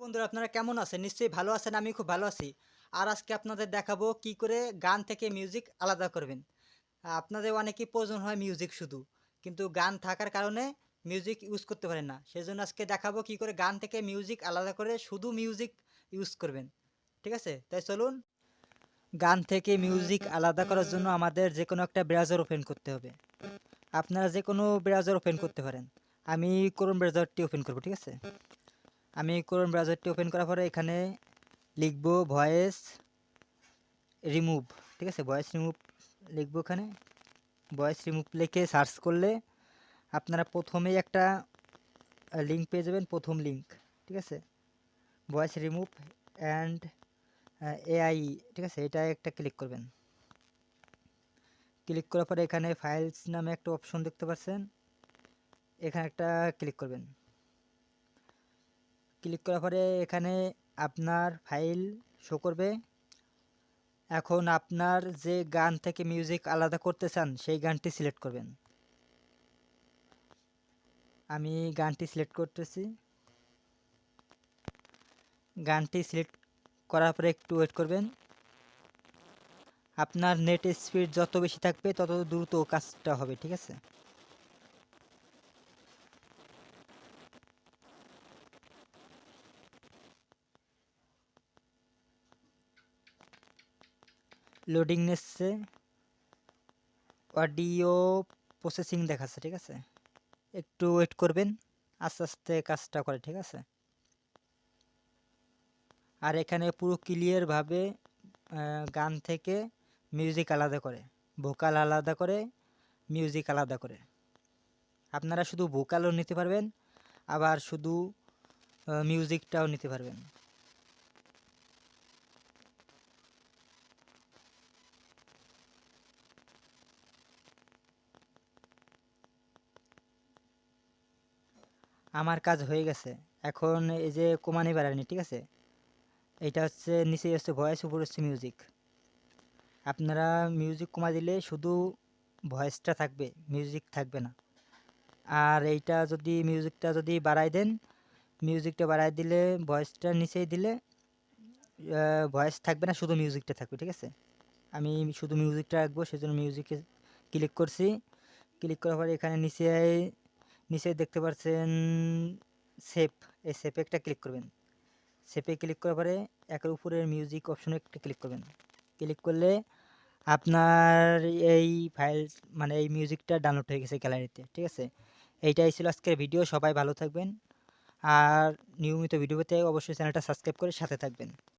বন্ধুরা আপনারা কেমন আছেন? নিশ্চয়ই ভালো আছেন। আমি খুব ভালো আছি। আর আজকে আপনাদের দেখাবো কি করে গান থেকে মিউজিক আলাদা করবেন। আপনাদের অনেকেই প্রয়োজন হয় মিউজিক শুধু। কিন্তু গান থাকার কারণে মিউজিক ইউজ করতে পারেন না। সেজন্য আজকে দেখাবো কি করে গান থেকে মিউজিক আলাদা করে শুধু মিউজিক ইউজ করবেন। ঠিক আছে? তাই চলুন। গান থেকে মিউজিক আলাদা করার জন্য আমাদের যেকোনো একটা ব্রাউজার ওপেন করতে হবে। আপনারা যেকোনো ব্রাউজার ওপেন করতে পারেন। আমি ক্রোম ব্রাউজারটি ওপেন করব। ঠিক আছে? আমি ক্রোম ব্রাউজারটি ওপেন করার পরে এখানে লিখব ভয়েস রিমুভ। ঠিক আছে? ভয়েস রিমুভ লিখব এখানে। ভয়েস রিমুভ লিখে সার্চ করলে আপনারা প্রথমেই একটা লিঙ্ক পেয়ে যাবেন, প্রথম লিঙ্ক। ঠিক আছে? Voice remove and AI. ঠিক আছে? এটা একটা ক্লিক করবেন। ক্লিক করার পরে এখানে ফাইলস নামে একটা অপশন দেখতে পাচ্ছেন, এখানে একটা ক্লিক করবেন। ক্লিক করার পরে এখানে আপনার ফাইল শো করবে। এখন আপনার যে গান থেকে মিউজিক আলাদা করতে চান সেই গানটি সিলেক্ট করবেন। আমি গানটি সিলেক্ট করতেছি। গানটি সিলেক্ট করার পরে একটু ওয়েট করবেন। আপনার নেট স্পিড যত বেশি থাকবে তত দ্রুত কাজটা হবে। ঠিক আছে? লোডিং নিচ্ছে, অডিও প্রসেসিং দেখাচ্ছে। ঠিক আছে? একটু ওয়েট করবেন, আস্তে আস্তে কাজটা করে। ঠিক আছে? আর এখানে পুরো ক্লিয়ারভাবে গান থেকে মিউজিক আলাদা করে, ভোকাল আলাদা করে, মিউজিক আলাদা করে। আপনারা শুধু ভোকালও নিতে পারবেন, আবার শুধু মিউজিকটাও নিতে পারবেন। আমার কাজ হয়ে গেছে। এখন এই যে কমানি বাড়ানি। ঠিক আছে? এইটা হচ্ছে নিচে হচ্ছে ভয়েস, উপর হচ্ছে মিউজিক। আপনারা মিউজিক কমা দিলে শুধু ভয়েসটা থাকবে, মিউজিক থাকবে না। আর এইটা যদি মিউজিকটা যদি বাড়াই দেন, মিউজিকটা বাড়াই দিলে ভয়েসটা নিচেই দিলে ভয়েস থাকবে না, শুধু মিউজিকটা থাকবে। ঠিক আছে? আমি শুধু মিউজিকটা রাখবো, সেজন্য মিউজিকে ক্লিক করছি। ক্লিক করার পরে এখানে নিচে নিচে দেখতে পাচ্ছেন সেভ, এই সেভে একটা ক্লিক করবেন। সেভে ক্লিক করার পরে একের উপরে মিউজিক অপশনে একটা ক্লিক করবেন। ক্লিক করলে আপনার এই ফাইল মানে এই মিউজিকটা ডাউনলোড হয়ে গেছে গ্যালারিতে। ঠিক আছে? এইটাই ছিল আজকের ভিডিও। সবাই ভালো থাকবেন, আর নিয়মিত ভিডিও পেতে অবশ্যই চ্যানেলটা সাবস্ক্রাইব করে সাথে থাকবেন।